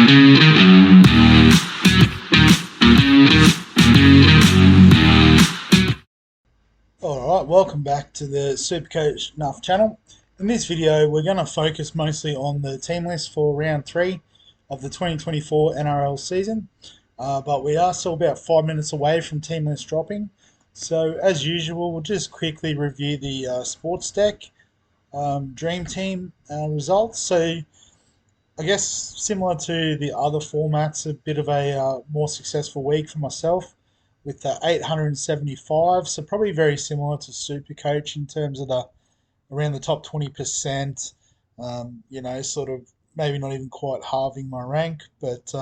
Alright, welcome back to the Supercoach Nuff channel. In this video, we're going to focus mostly on the team list for round 3 of the 2024 NRL season. But we are still about 5 minutes away from team list dropping. So, as usual, we'll just quickly review the Sportsdeck Dream Team results. So, I guess similar to the other formats, a bit of a more successful week for myself with 875. So probably very similar to Supercoach in terms of the around the top 20%. Sort of maybe not even quite halving my rank, but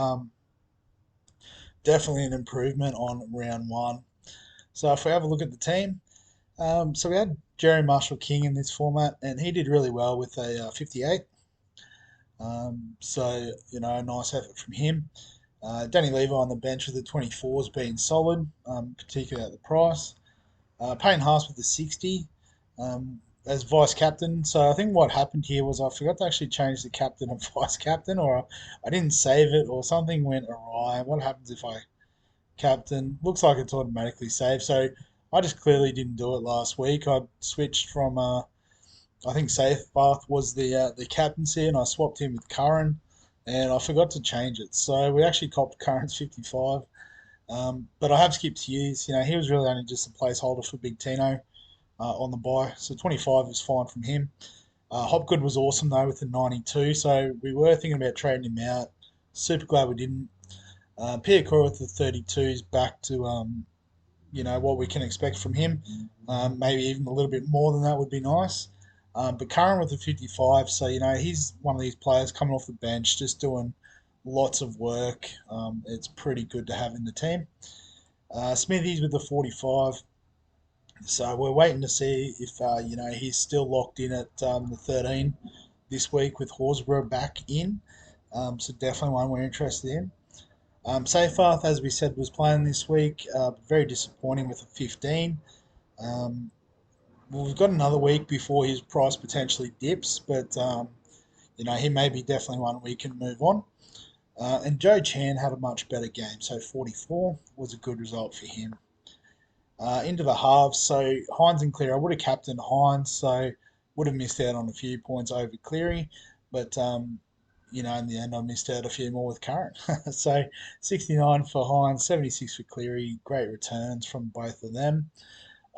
definitely an improvement on round 1. So if we have a look at the team, so we had Jerry Marshall King in this format, and he did really well with a 58. A nice effort from him. Danny Levi on the bench with the 24 has been solid, particularly at the price. Payne Haas with the 60 as vice captain. So I think what happened here was I forgot to actually change the captain and vice captain, or I didn't save it, or something went awry. What happens if I captain? Looks like it's automatically saved. So I just clearly didn't do it last week. I switched from I think Safebath was the captaincy, and I swapped him with Curran, and I forgot to change it. So we actually copped Curran's 55, but I have skipped Hughes. He was really only just a placeholder for Big Tino on the bye, so 25 was fine from him. Hopgood was awesome though with the 92, so we were thinking about trading him out. Super glad we didn't. Piacora with the 32 is back to what we can expect from him. Maybe even a little bit more than that would be nice. But Curran with the 55, so he's one of these players coming off the bench, just doing lots of work. It's pretty good to have in the team. Smithies with the 45, so we're waiting to see if he's still locked in at the 13 this week with Horsburgh back in. So definitely one we're interested in. Seyfarth, as we said, was playing this week. Very disappointing with a 15. We've got another week before his price potentially dips, but he may be definitely one we can move on. And Joe Chan had a much better game, so 44 was a good result for him. Into the halves, so Hines and Cleary. I would have captained Hines, so would have missed out on a few points over Cleary, but in the end I missed out a few more with Curran. So 69 for Hines, 76 for Cleary. Great returns from both of them.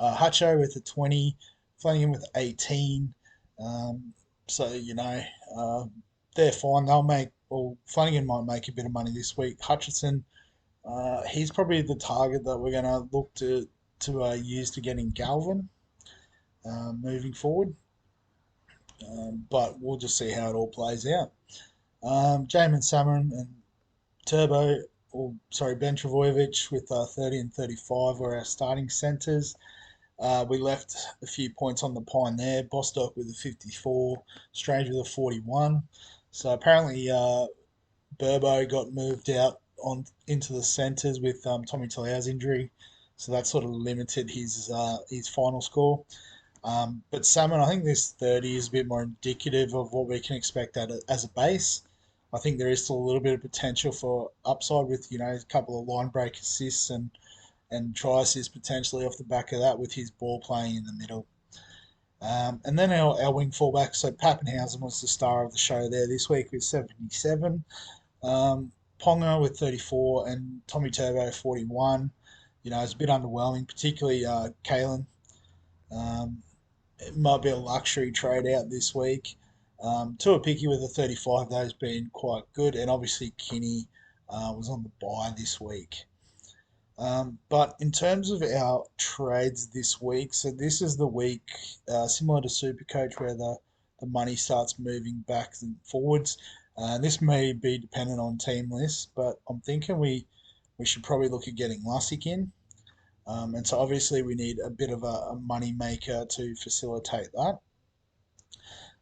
Hutcho with a 20, Flanagan with 18. They're fine. Flanagan might make a bit of money this week. Hutchinson, he's probably the target that we're going to look to use to get in Galvin moving forward. But we'll just see how it all plays out. Jamin Salmon and Ben Travojevic with 30 and 35 were our starting centres. We left a few points on the pine there. Bostock with a 54, Strange with a 41. So apparently Burbo got moved out into the centres with Tommy Talau's injury, so that sort of limited his final score. But Salmon, I think this 30 is a bit more indicative of what we can expect as a base. I think there is still a little bit of potential for upside with a couple of line break assists and try assists potentially off the back of that with his ball playing in the middle. And then our wing fullback, so Pappenhausen was the star of the show there this week with 77. Ponga with 34 and Tommy Turbo 41. It's a bit underwhelming, particularly Kalen. It might be a luxury trade out this week. Tuapiki with a 35, though, has been quite good. And obviously Kinney was on the bye this week. But in terms of our trades this week, so this is the week similar to Supercoach where the money starts moving back and forwards. This may be dependent on team lists, but I'm thinking we should probably look at getting Lussick in. And so obviously we need a bit of a money maker to facilitate that.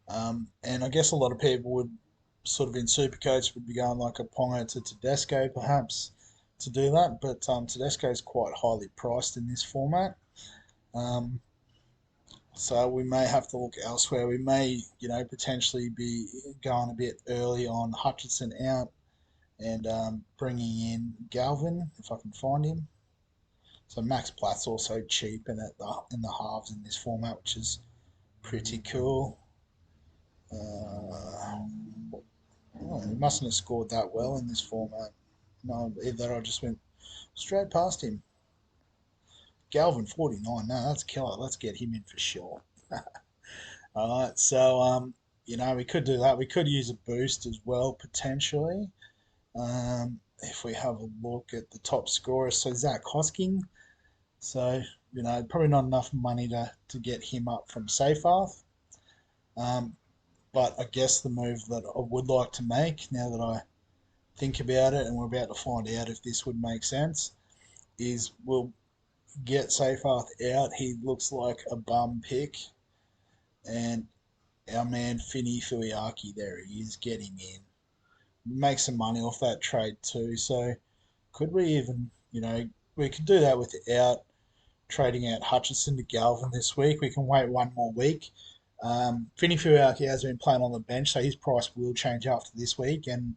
And I guess a lot of people would sort of in Supercoach would be going like a Ponga to Tedesco perhaps to do that, but Tedesco is quite highly priced in this format. So we may have to look elsewhere. We may, potentially be going a bit early on Hutchinson out and bringing in Galvin if I can find him. So Max Platt's also cheap and in the halves in this format, which is pretty cool. Uh, he mustn't have scored that well in this format. No, either I just went straight past him. Galvin 49. No, that's killer. Let's get him in for sure. All right, so we could do that. We could use a boost as well potentially. If we have a look at the top scorers, so Zach Hosking. So probably not enough money to get him up from Seyfarth. Um, but I guess the move that I would like to make now that I think about it, and we're about to find out if this would make sense, is we'll get Seyfarth out. He looks like a bum pick, and our man Finny Fuiaki, there he is, get him in. Make some money off that trade too. So could we even, we could do that without trading out Hutchinson to Galvin this week. We can wait one more week. Finny Fuiaki has been playing on the bench, so his price will change after this week. And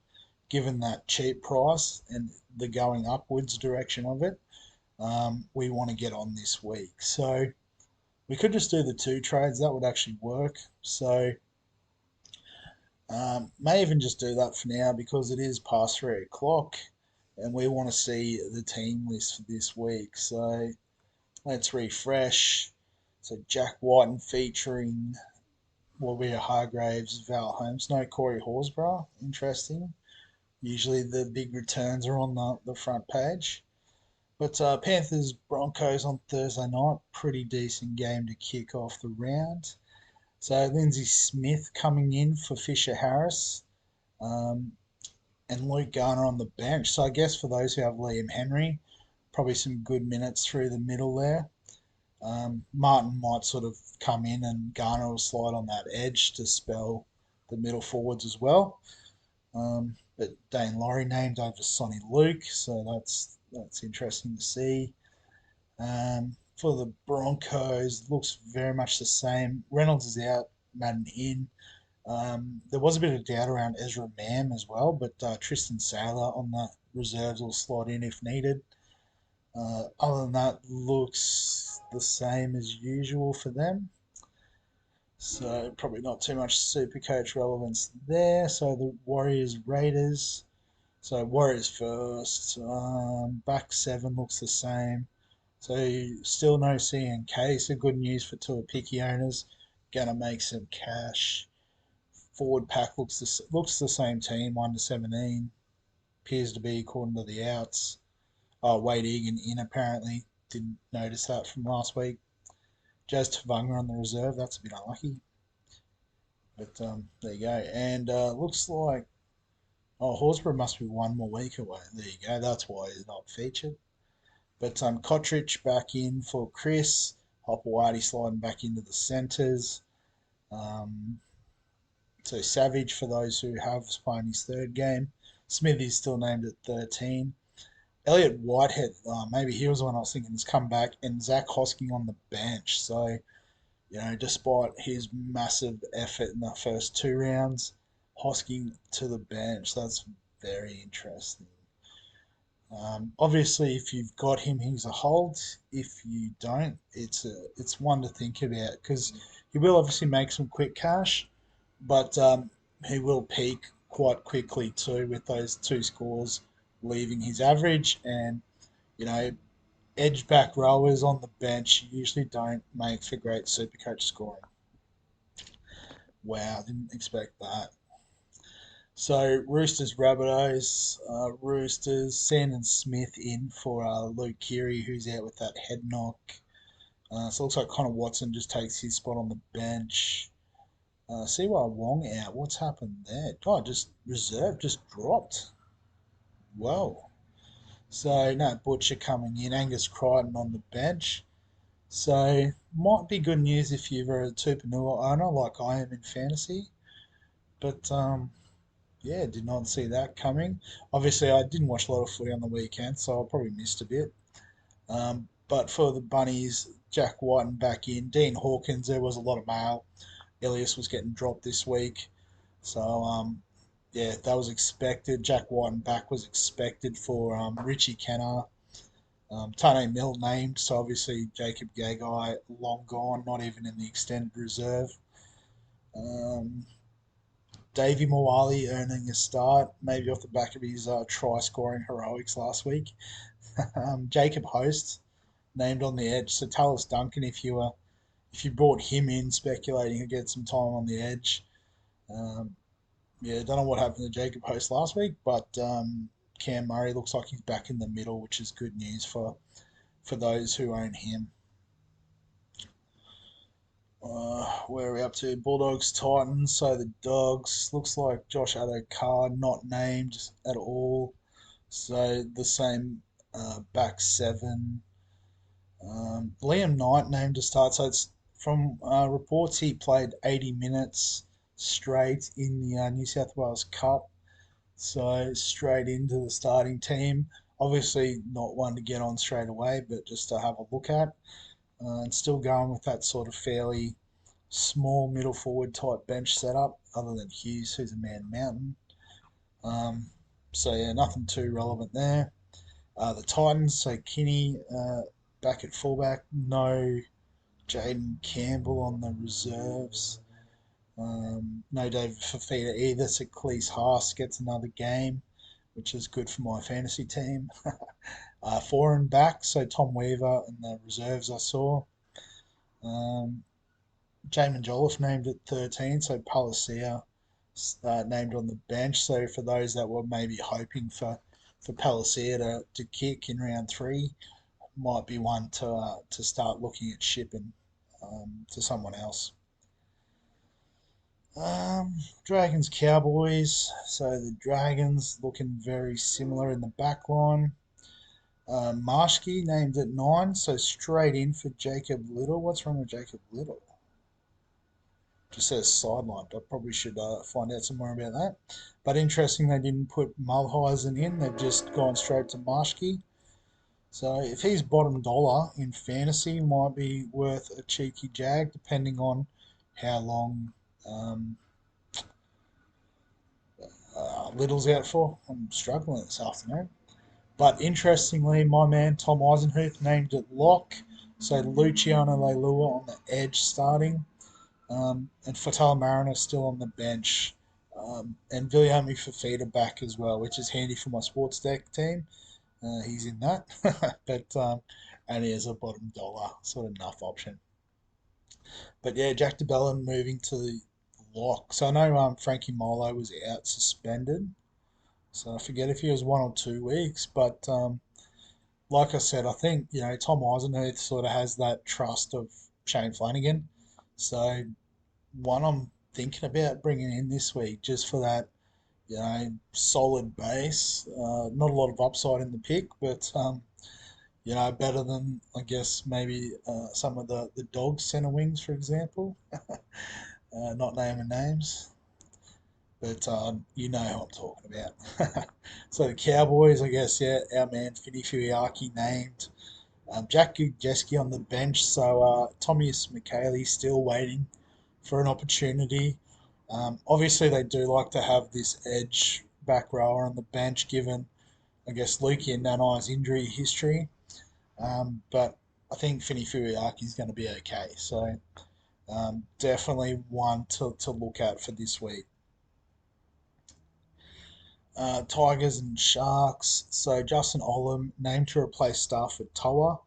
given that cheap price and the going upwards direction of it, we want to get on this week. So we could just do the two trades. That would actually work. So may even just do that for now because it is past 3 o'clock and we want to see the team list for this week. So let's refresh. So Jack Whiten featuring Warrior Hargraves, Val Holmes, no Corey Horsburgh. Interesting. Usually the big returns are on the front page. But Panthers Broncos on Thursday night, pretty decent game to kick off the round. So Lindsay Smith coming in for Fisher Harris, um, and Luke Garner on the bench. So I guess for those who have Liam Henry, probably some good minutes through the middle there. Martin might sort of come in and Garner will slide on that edge to spell the middle forwards as well. But Dane Laurie named over Sonny Luke, so that's interesting to see. For the Broncos, looks very much the same. Reynolds is out, Madden in. There was a bit of doubt around Ezra Mam as well, but Tristan Saylor on the reserves will slot in if needed. Other than that, looks the same as usual for them. So probably not too much super coach relevance there. So the Warriors Raiders. So Warriors first. Back seven looks the same. So still no CNK. So good news for Tua Picky owners. Gonna make some cash. Forward pack looks the same team, 1 to 17. Appears to be according to the outs. Oh, Wade Egan in apparently. Didn't notice that from last week. Jazz Tavanga on the reserve. That's a bit unlucky. But there you go. And looks like Horsburgh must be one more week away. There you go. That's why he's not featured. But Kotrich back in for Chris. Hopewadi sliding back into the centres. Um, so Savage for those who have playing his third game. Smithy's still named at 13. Elliot Whitehead, maybe he was the one I was thinking has come back, and Zach Hosking on the bench. So, despite his massive effort in the first 2 rounds, Hosking to the bench. That's very interesting. Obviously, if you've got him, he's a hold. If you don't, it's one to think about because he will obviously make some quick cash, but he will peak quite quickly too with those two scores leaving his average. And you know, edge back rowers on the bench usually don't make for great supercoach scoring. Wow, didn't expect that. So Roosters Rabbitohs, Roosters, Sandon Smith in for Luke Keary, who's out with that head knock. So it looks like Connor Watson just takes his spot on the bench. Siwa Wong out. What's happened there? Oh, just reserve, just dropped. Whoa. So no Butcher coming in, Angus Crichton on the bench. So might be good news if you're a Tupanua owner like I am in fantasy. But yeah, did not see that coming. Obviously, I didn't watch a lot of footy on the weekend, so I probably missed a bit. But for the Bunnies, Jack Whiten back in, Dean Hawkins, there was a lot of mail. Elias was getting dropped this week, so Yeah, that was expected. Jack White and back was expected for Richie Kenner. Tane Mill named, so obviously Jacob Gagai long gone, not even in the extended reserve. Um, Davey Moali earning a start, maybe off the back of his try scoring heroics last week. Jacob Host named on the edge. So Tallis Duncan, if you brought him in, speculating he'd get some time on the edge. Um, yeah, don't know what happened to Jacob Host last week, but Cam Murray looks like he's back in the middle, which is good news for those who own him. Where are we up to? Bulldogs Titans. So the Dogs looks like Josh Adokar not named at all. So the same back seven. Liam Knight named to start. So it's from reports he played 80 minutes straight in the New South Wales Cup. So straight into the starting team. Obviously not one to get on straight away, but just to have a look at. And still going with that sort of fairly small middle forward type bench setup, other than Hughes, who's a man mountain. Um, so yeah, nothing too relevant there. The Titans, so Kinney back at fullback, no Jaden Campbell on the reserves. No David Fafita either, so Cleese Haas gets another game, which is good for my fantasy team. Foreign back, so Tom Weaver and the reserves I saw. Um, Jamin Jolliffe named at 13, so Palacia named on the bench. So for those that were maybe hoping for Palacia to kick in round three, might be one to start looking at shipping to someone else. Dragons Cowboys. So the Dragons looking very similar in the back line. Marshke named at 9, so straight in for Jacob Little. What's wrong with Jacob Little? Just says sidelined. I probably should find out some more about that. But interesting, they didn't put Mulheisen in. They've just gone straight to Marshke. So if he's bottom dollar in fantasy, might be worth a cheeky jag, depending on how long um, Little's out for. I'm struggling this afternoon. But interestingly, my man Tom Eisenhuth named it lock. So Luciano Leilua on the edge starting. And Fatal Mariner still on the bench. And Viliami Fafita back as well, which is handy for my Sportsdeck team. He's in that, but only as a bottom dollar sort of enough option. But yeah, Jack DeBellin moving to the lock. So I know Frankie Molo was out suspended. So I forget if he was 1 or 2 weeks, but like I said, I think Tom Eisenhuth sort of has that trust of Shane Flanagan. So one I'm thinking about bringing in this week just for that solid base. Not a lot of upside in the pick, but better than I guess maybe some of the dog centre wings, for example. Not naming names, but you know who I'm talking about. So the Cowboys, I guess, yeah, our man Finny Fuyaki named. Jack Gudjeski on the bench, so Thomas McKaylee still waiting for an opportunity. Obviously, they do like to have this edge back rower on the bench, given, I guess, Lukey and Nanai's injury history. But I think Finny Furiaki is going to be okay. So definitely one to look at for this week. Tigers and Sharks. So Justin Olam named to replace Stafford Toa,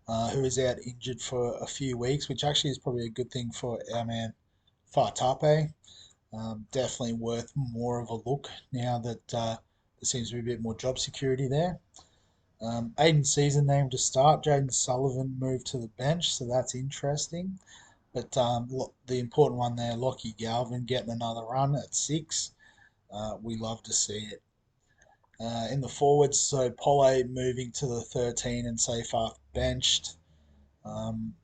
who is out injured for a few weeks, which actually is probably a good thing for our man Fatape. Definitely worth more of a look now that there seems to be a bit more job security there. Aiden Season named to start. Jaden Sullivan moved to the bench, so that's interesting. But the important one there, Lockie Galvin getting another run at 6. We love to see it. In the forwards, so Pole moving to the 13 and Seyfarth benched.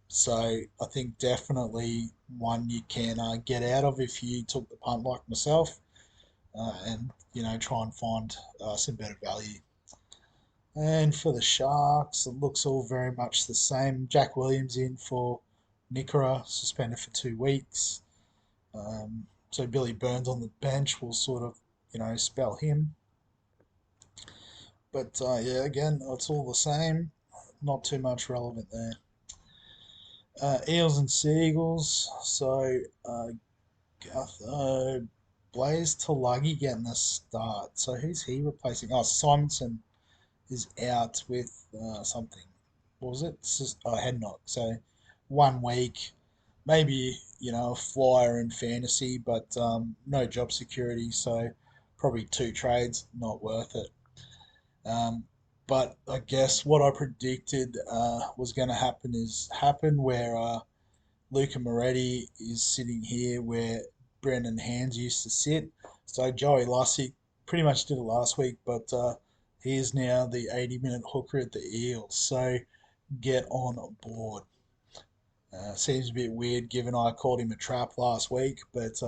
So I think definitely one you can get out of if you took the punt like myself, and try and find some better value. And for the Sharks, it looks all very much the same. Jack Williams in for Nikora, suspended for 2 weeks. So Billy Burns on the bench will sort of spell him. But yeah, again, it's all the same. Not too much relevant there. Eels and Seagulls. So Blaze Tulagi getting the start. So who's he replacing? Oh, Simonson is out with something. What was it? Head knock. So 1 week, maybe a flyer in fantasy, but no job security. So probably 2 trades, not worth it. But I guess what I predicted was going to happen is happen where Luca Moretti is sitting here where Brendan Hands used to sit. So Joey Lussick pretty much did it last week, but he is now the 80-minute hooker at the Eels. So get on board. Seems a bit weird given I called him a trap last week, but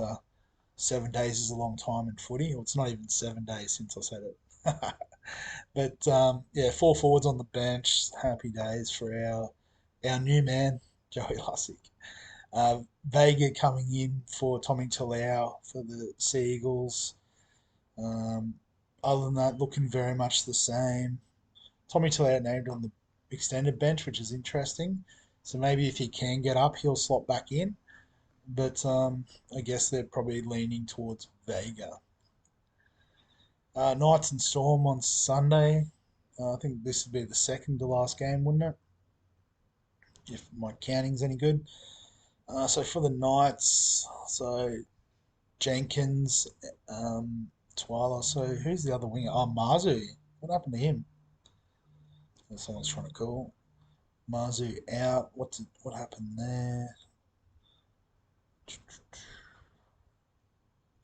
7 days is a long time in footy. Well, it's not even 7 days since I said it. But yeah, 4 forwards on the bench. Happy days for our new man, Joey Lussick. Vega coming in for Tommy Talau for the Seagulls. Um, Other than that, looking very much the same. Tommy Talau named on the extended bench, which is interesting. So maybe if he can get up, he'll slot back in. But I guess they're probably leaning towards Vega. Knights and Storm on Sunday. I think this would be the second to last game, wouldn't it? If my counting's any good. So for the Knights, so Jenkins, Twala. So who's the other winger? Oh, Marzu. What happened to him? Someone's trying to call. Marzu out. What happened there?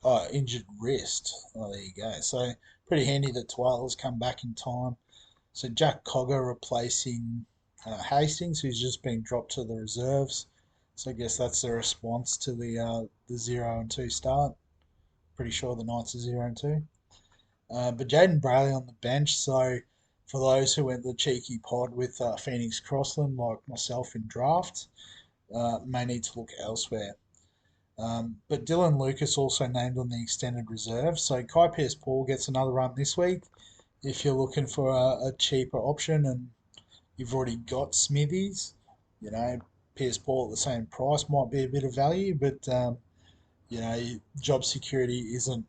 Oh, injured wrist. Oh, there you go. So pretty handy that Twala's come back in time. So Jack Cogger replacing Hastings, who's just been dropped to the reserves. So I guess that's the response to the 0-2 start. Pretty sure the Knights are 0-2. But Jaden Brayley on the bench. So for those who went the cheeky pod with Phoenix Crossland, like myself in draft, may need to look elsewhere. But Dylan Lucas also named on the extended reserve. So Kai Pearce-Paul gets another run this week. If you're looking for a cheaper option and you've already got Smithies, Pearce-Paul at the same price might be a bit of value, but job security isn't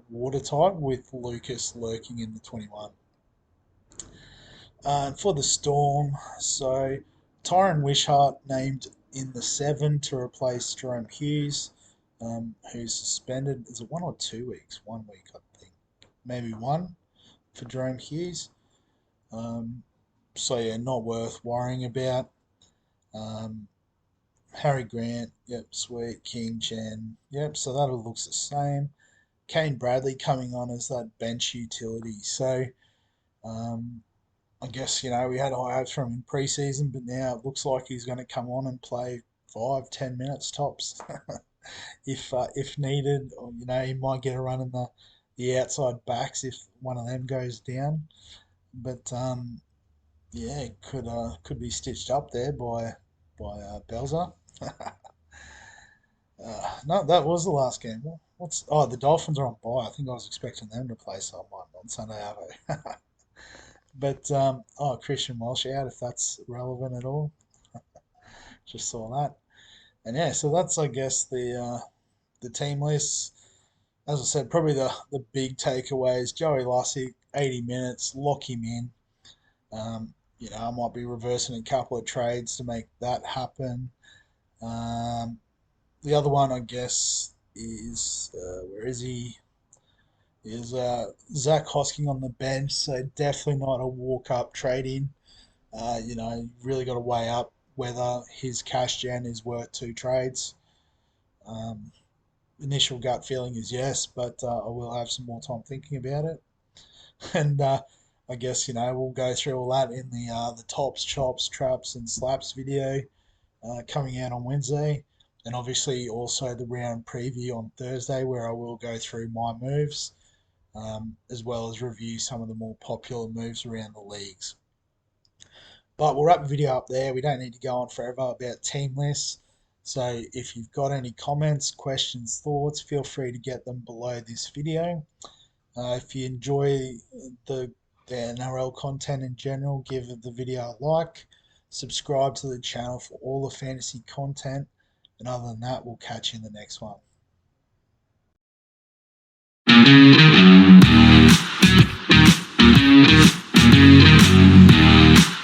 watertight with Lucas lurking in the 21. For the Storm, so Tyron Wishart named in the 7 to replace Jerome Hughes, who's suspended. Is it 1 or 2 weeks? 1 week, I think. Maybe one for Jerome Hughes. So yeah, not worth worrying about. Um, Harry Grant, yep, sweet. King Chen, yep. So that all looks the same. Kane Bradley coming on as that bench utility. So um, I guess we had high hopes from him in pre-season, but now it looks like he's going to come on and play 5-10 minutes tops, if needed. Or, he might get a run in the outside backs if one of them goes down. But yeah, it could be stitched up there by Belzer. No, that was the last game. The Dolphins are on bye. I think I was expecting them to play someone on Sunday Arvo. But Christian Walsh out if that's relevant at all. Just saw that, and yeah, so that's I guess the team list. As I said, probably the big takeaways. Joey Lussick, 80 minutes, lock him in. I might be reversing a couple of trades to make that happen. The other one, I guess, is where is he? Is Zach Hosking on the bench, so definitely not a walk up trade in. Really got to weigh up whether his cash gen is worth 2 trades. Um, Initial gut feeling is yes, but I will have some more time thinking about it. And I guess we'll go through all that in the tops, chops, traps, and slaps video coming out on Wednesday, and obviously also the round preview on Thursday, where I will go through my moves, as well as review some of the more popular moves around the leagues. But we'll wrap the video up there. We don't need to go on forever about team lists. So if you've got any comments, questions, thoughts, feel free to get them below this video. If you enjoy the, the NRL content in general, give the video a like, subscribe to the channel for all the fantasy content, and other than that, we'll catch you in the next one.